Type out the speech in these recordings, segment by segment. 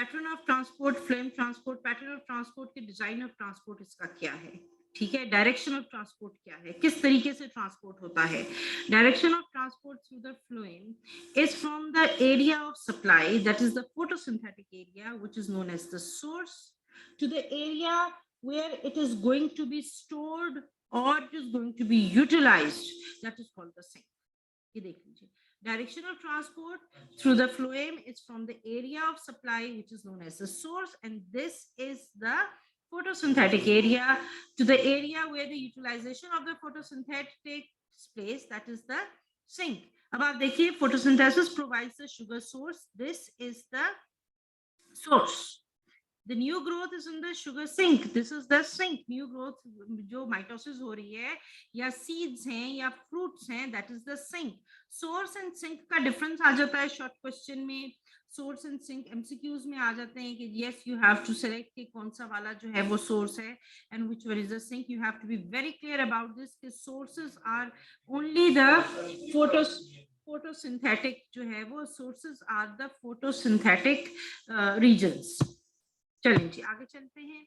Pattern of transport, flame transport, pattern of transport के design of transport इसका क्या है, ठीक है। डायरेक्शन ऑफ ट्रांसपोर्ट क्या है, किस तरीके से ट्रांसपोर्ट होता है। Direction of transport through the phloem is from the area of supply, that is the photosynthetic area which is known as the source, to the area where it is going to be stored or it is going to be utilized, that is called the sink. ये देख लीजिए, direction of transport through the phloem is from the area of supply which is known as the source, and this is the photosynthetic area, to the area where the utilization of the photosynthetic takes place, that is the sink. अब आप देखिए, photosynthesis provides the sugar source, this is the source. The new growth is in the sugar sink, this is the sink. New growth जो mitosis हो रही है या seeds हैं या fruits हैं, that is the sink. Source and sink का difference आ जाता है short question में. Source and sink MCQs में आ जाते हैं कि yes you have to select कि कौन सा वाला जो है वो source है and which one is the sink. You have to be very clear about this कि sources are only the photosynthetic जो है वो sources are the photosynthetic regions. चलिए जी आगे चलते हैं.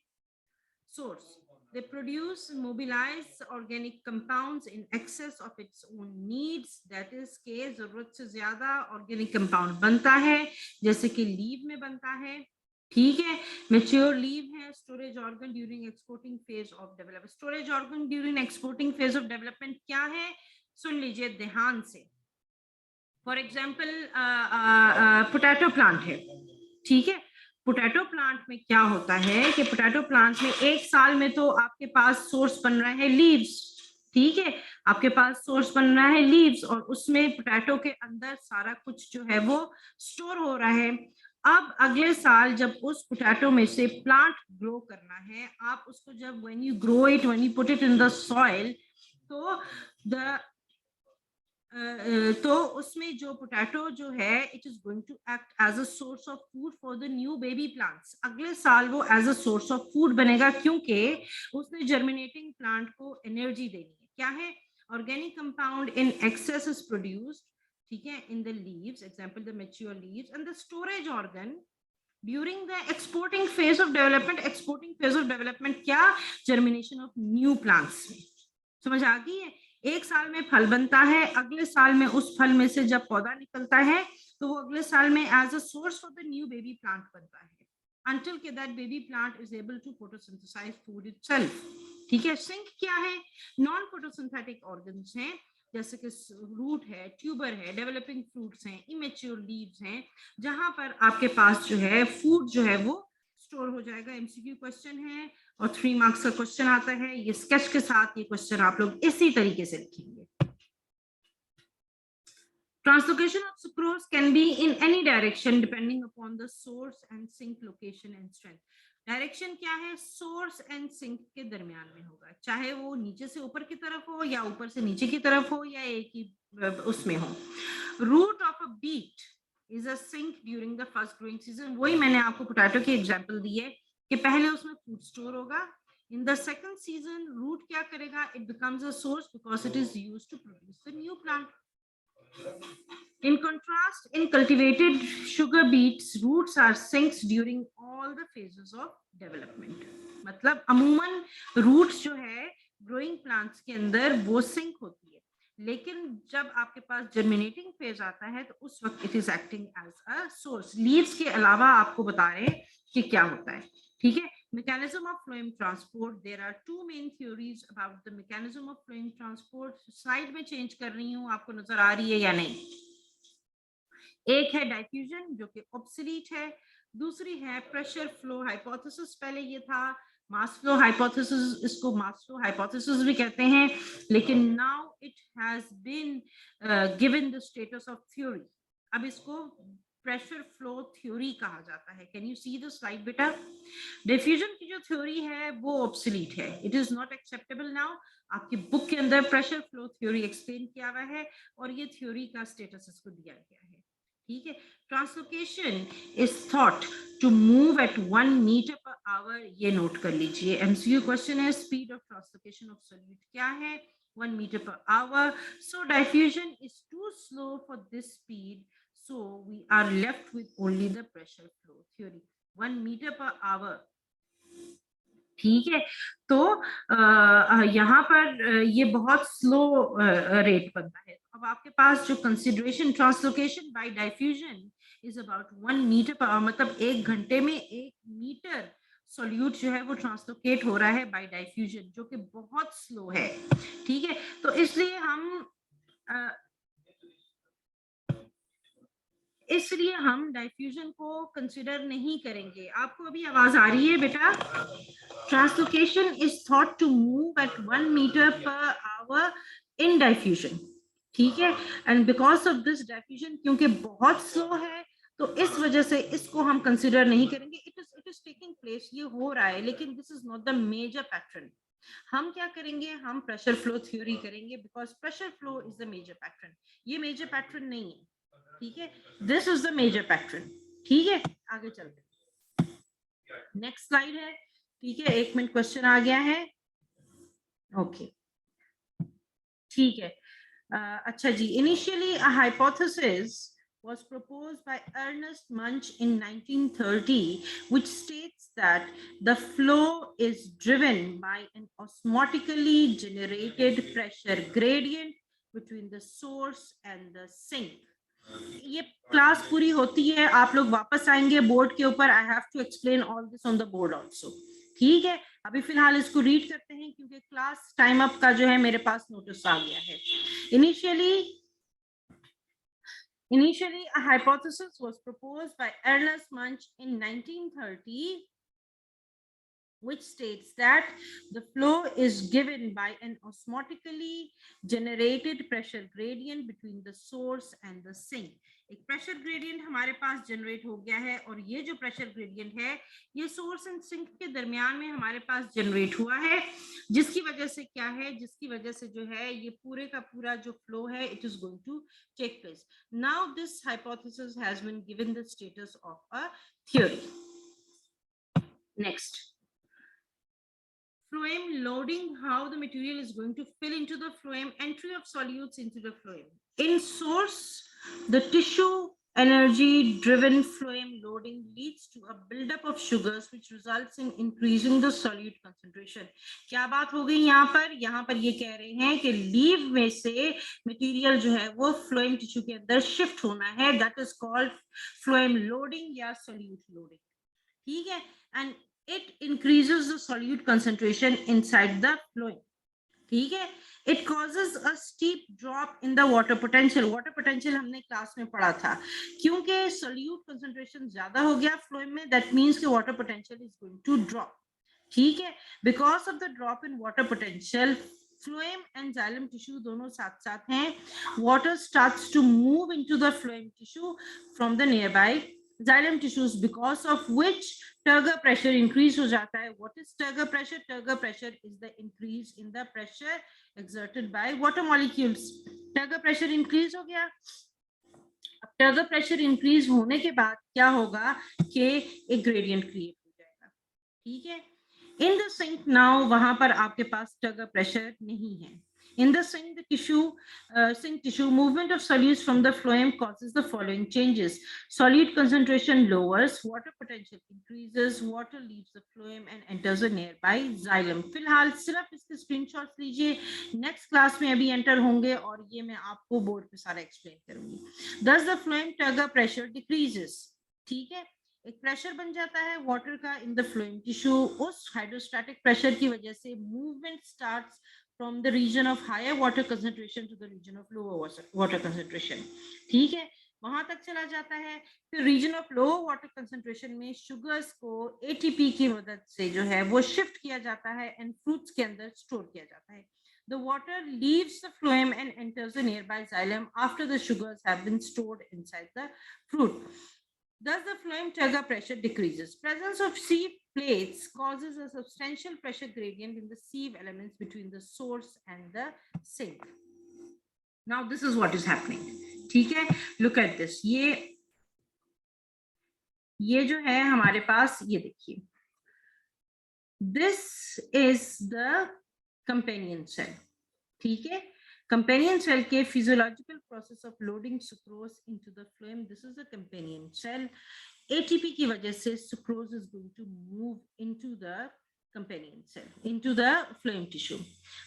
Source, they produce, mobilize organic compounds in excess of its own needs, that is के जरूरत से ज्यादा organic compound बनता है, जैसे कि लीव में बनता है, ठीक है. Mature लीव है, storage organ during exporting phase of development. Storage organ during exporting phase of development क्या है, सुन लीजिए ध्यान से. फॉर एग्जाम्पल पोटैटो प्लांट है, ठीक है. पोटैटो प्लांट में क्या होता है कि पोटैटो प्लांट में एक साल में तो आपके पास सोर्स बन रहा है लीव्स, ठीक है. आपके पास सोर्स बन रहा है लीव्स और उसमें पोटैटो के अंदर सारा कुछ जो है वो स्टोर हो रहा है. अब अगले साल जब उस पोटैटो में से प्लांट ग्रो करना है, आप उसको जब when you grow it, when you put it in the soil, तो द तो उसमें जो पोटैटो जो है it is going to act as a source of food for the new baby plants. अगले साल वो as a source of food बनेगा क्योंकि उसने जर्मिनेटिंग प्लांट को एनर्जी देनी है. क्या है, organic compound in excess is produced, ठीक है, in the leaves, example the mature leaves, and the storage organ during the exporting phase of development. Exporting phase of development क्या, जर्मिनेशन ऑफ न्यू प्लांट्स. समझ आ गई है. एक साल में फल बनता है, अगले साल में उस फल में से जब पौधा निकलता है तो वो अगले साल में as a source for the new baby plant बनता है, until के that baby plant is able to photosynthesize food itself, ठीक है. सिंक क्या है, नॉन फोटोसिंथेटिक ऑर्गन्स हैं, जैसे कि रूट है, ट्यूबर है, डेवलपिंग फ्रूट्स हैं, इमेच्योर लीव्स हैं, जहां पर आपके पास जो है फूड जो है वो स्टोर हो जाएगा. एमसीक्यू क्वेश्चन है और 3 मार्क्स का क्वेश्चन आता है. ये स्केच के साथ ये क्वेश्चन आप लोग इसी तरीके से लिखेंगे. Translocation of sucrose can be in any direction depending upon the source and sink location and strength. Direction क्या है, सोर्स एंड सिंक के दरमियान में होगा, चाहे वो नीचे से ऊपर की तरफ हो या ऊपर से नीचे की तरफ हो या एक ही उसमें हो. Root of a beet is a sink during the first growing season. वही मैंने आपको पोटैटो की एग्जांपल दी है कि पहले उसमें फूड स्टोर होगा. In the second season root क्या करेगा, it becomes a source because it is used to produce the new plant. In contrast, in cultivated sugar beets, roots are sinks during all the phases of development. मतलब अमूमन roots जो है growing plants के अंदर वो sink होती है, लेकिन जब आपके पास germinating phase आता है तो उस वक्त it is acting as a source. Leaves के अलावा आपको बता रहे हैं कि क्या होता है, ठीक है. Mechanism of phloem transport. There are two main theories about the mechanism of phloem transport. Slide में change कर रही हूँ, आपको नजर आ रही है या नहीं. एक है डाइफ्यूजन जो कि ऑब्सोलीट है, दूसरी है प्रेशर फ्लो हाइपोथेसिस. पहले ये था मास फ्लो हाइपोथेसिस, इसको मास फ्लो हाइपोथेसिस भी कहते हैं, लेकिन now it has been given the status of theory. अब इसको प्रेशर फ्लो थ्योरी कहा जाता है. Can you see the slide बेटा. डिफ्यूजन की जो थ्योरी है वो ऑब्सोलीट है, it is not acceptable now. आपकी बुक के अंदर प्रेशर फ्लो थ्योरी एक्सप्लेन किया हुआ है और ये थ्योरी का स्टेटस इसको दिया गया है, ठीक है. Translocation is thought to move at 1 metre per hour. ये नोट कर लीजिए, एमसीक्यू क्वेश्चन है. Speed of translocation of solute क्या है, 1 metre per hour. So diffusion is too slow for this speed, so we are left with only the pressure flow theory. 1 metre per hour, ठीक है। तो यहाँ पर ये बहुत स्लो रेट बनता है। अब आपके पास जो consideration translocation by diffusion is about 1 metre per hour, मतलब 1 घंटे में 1 मीटर सॉल्यूट जो है वो ट्रांसलोकेट हो रहा है बाय डाइफ्यूजन, जो कि बहुत स्लो है, ठीक है। तो इसलिए हम डाइफ्यूजन को कंसिडर नहीं करेंगे। आपको अभी आवाज आ रही है बेटा? Translocation is thought to move at 1 meter per hour in diffusion, ठीक है। And because of this diffusion, क्योंकि बहुत स्लो है, तो इस वजह से इसको हम कंसिडर नहीं करेंगे। इट इज टेकिंग प्लेस, ये हो रहा है, लेकिन this is not the major pattern. हम क्या करेंगे, हम प्रेशर फ्लो थ्योरी करेंगे, because pressure flow is the major pattern, ये मेजर पैटर्न नहीं है, ठीक है। This is the major pattern, ठीक है। आगे चलते, नेक्स्ट स्लाइड है, ठीक है। 1 मिनट, क्वेश्चन आ गया है, ओके, ठीक है। अच्छा जी, initially a hypothesis was proposed by Ernest Munch in 1930, which states that the flow is driven by an osmotically generated pressure gradient between the source and the sink. ये class पूरी होती है, आप लोग वापस आएंगे बोर्ड के ऊपर, I have to explain all this on the board also, ठीक है। अभी फिलहाल इसको रीड करते हैं, क्योंकि क्लास टाइम अप का जो है मेरे पास नोटिस आ गया है। Initially, a hypothesis was proposed by Ernest Munch in 1930, which states that the flow is given by an osmotically generated pressure gradient between the source and the sink. एक pressure gradient हमारे पास generate हो गया है, और ये जो pressure gradient है ये सोर्स एंड सिंक के दरमियान में हमारे पास जनरेट हुआ है, जिसकी वजह से क्या है, जिसकी वजह से जो है ये पूरे का पूरा जो फ्लो है it is going to take place. Now this hypothesis has been given the status of a theory. Next, phloem loading, how the material is going to fill into the phloem, entry of solutes into the phloem. In source, the tissue energy driven phloem loading leads to a buildup of sugars which results in increasing the solute concentration. क्या बात हो गई यहाँ पर ये कह रहे हैं कि लीव में से मटेरियल जो है वो phloem टिश्यू के अंदर शिफ्ट होना है, that is called phloem loading या solute loading, ठीक है। And it increases the solute concentration inside the phloem, ठीक है। it causes a steep drop in the water potential. water potential हमने क्लास में पढ़ा था, क्योंकि solute concentration ज्यादा हो गया phloem में, that means कि water potential is going to drop, ठीक है। because of the drop in water potential, phloem and xylem tissue दोनों साथ साथ हैं, water starts to move into the phloem tissue from the nearby xylem tissues, because of which turgor pressure increase हो जाता है। what is turgor pressure? turgor pressure is the increase in the pressure exerted by water molecules. turgor pressure increase हो गया, अब turgor pressure increase होने के बाद क्या होगा कि एक gradient create हो जाएगा, ठीक है। in the sink now, वहां पर आपके पास turgor pressure नहीं है। in the sink, sink tissue movement of solutes from the phloem causes the following changes. Solute concentration lowers, water potential increases, water leaves the phloem and enters a nearby xylem. फिलहाल सिर्फ इसके screenshots लीजिए, next class में अभी enter होंगे और ये मैं आपको बोर्ड पे सारा एक्सप्लेन करूंगी। Thus the phloem turgor pressure decreases, ठीक है। एक प्रेशर बन जाता है वाटर का इन द फ्लोइंग टिश्यू, उस हाइड्रोस्टैटिक प्रेशर की वजह से movement starts from the region of higher water concentration to the region of lower water concentration, ठीक है, वहां तक चला जाता है। फिर region of low water concentration में शुगर्स को एटीपी की मदद से जो है वो शिफ्ट किया जाता है एंड फ्रूट्स के अंदर स्टोर किया जाता है। The water leaves the phloem and enters the nearby xylem after the sugars have been stored inside the fruit. Thus, the phloem turgor pressure decreases. Presence of sieve plates causes a substantial pressure gradient in the sieve elements between the source and the sink. Now, this is what is happening. ठीक है, look at this. ये जो है हमारे पास, ये देखिए, this is the companion cell, ठीक है। companion cell के physiological process of loading sucrose into the phloem, this is the companion cell. ATP की वजह से sucrose is going to move into the companion cell, into the phloem tissue.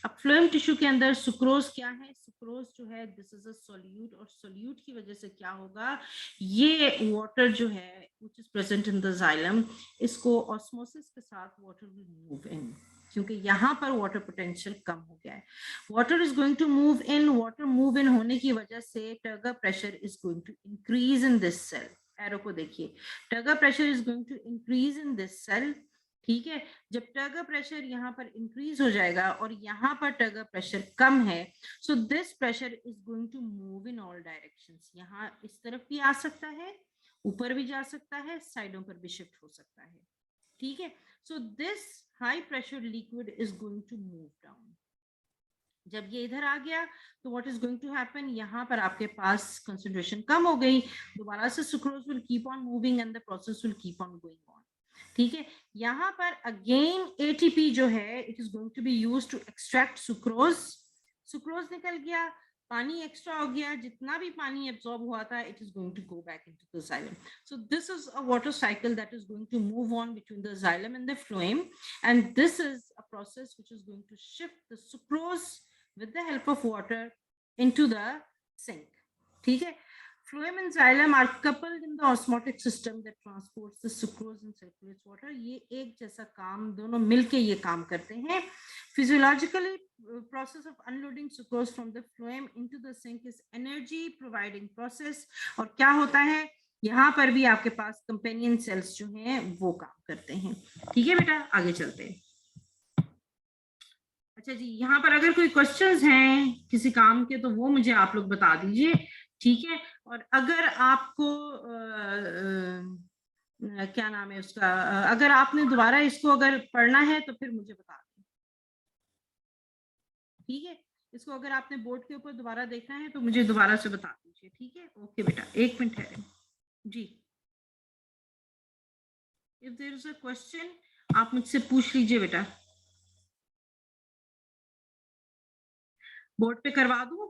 अब phloem tissue के अंदर sucrose क्या है? Sucrose जो है दिस इज अ सोल्यूट, और सोल्यूट की वजह से क्या होगा, ये वाटर जो है which is present in the xylem, इसको ऑस्मोसिस के साथ वाटर विल मूव इन, क्योंकि यहाँ पर वाटर पोटेंशियल कम हो गया है। Water is going to move in, water move in होने की वजह से turgor pressure is going to increase in this cell. Arrow को देखिए, turgor pressure is going to increase in this cell. ठीक है, जब टर्गर प्रेशर यहाँ पर इंक्रीज हो जाएगा और यहाँ पर टर्गर प्रेशर कम है, so this pressure is going to move in all directions. यहाँ इस तरफ भी आ सकता है, ऊपर भी जा सकता है, साइडों पर भी शिफ्ट हो सकता है। ठीक है, so this high pressure liquid is going to move down. जब ये इधर आ गया तो what is going to happen, यहाँ पर आपके पास कंसंट्रेशन कम हो गई, दोबारा से sucrose will keep on moving and the process will keep on going on. ठीक है, यहाँ पर अगेन एटीपी जो है it is going to be used to extract sucrose. Sucrose निकल गया, पानी एक्स्ट्रा हो गया, जितना भी पानी एब्सॉर्ब हुआ था it is going to go back into the xylem. So this is a water cycle that is going to move on between the xylem and the phloem, and this is a process which is going to shift the sucrose with the help of water into the sink. ठीक है, phloem and xylem are coupled in the osmotic system that transports the sucrose and circulates water. ये एक जैसा काम, दोनों मिलके ये काम करते हैं। Physiologically, process of unloading sucrose from the phloem into the sink is energy providing process। और क्या होता है, यहाँ पर भी आपके पास कंपेनियन सेल्स जो हैं वो काम करते हैं। ठीक है बेटा, आगे चलते हैं। अच्छा जी, यहाँ पर अगर कोई क्वेश्चंस हैं किसी काम के तो वो मुझे आप लोग बता दीजिए। ठीक है, और अगर आपको क्या नाम है उसका, अगर आपने दोबारा इसको अगर पढ़ना है तो फिर मुझे बता दें। ठीक है, इसको अगर आपने बोर्ड के ऊपर दोबारा देखना है तो मुझे दोबारा से बता दीजिए। ठीक है, ओके बेटा, एक मिनट है जी। If there is a question आप मुझसे पूछ लीजिए बेटा। बोर्ड पे करवा दूं?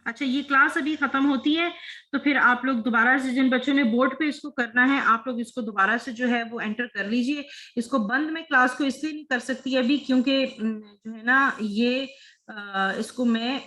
अच्छा, ये क्लास अभी खत्म होती है तो फिर आप लोग दोबारा से, जिन बच्चों ने बोर्ड पे इसको करना है आप लोग इसको दोबारा से जो है वो एंटर कर लीजिए। इसको बंद में क्लास को इसलिए नहीं कर सकती अभी क्योंकि जो है ना ये इसको मैं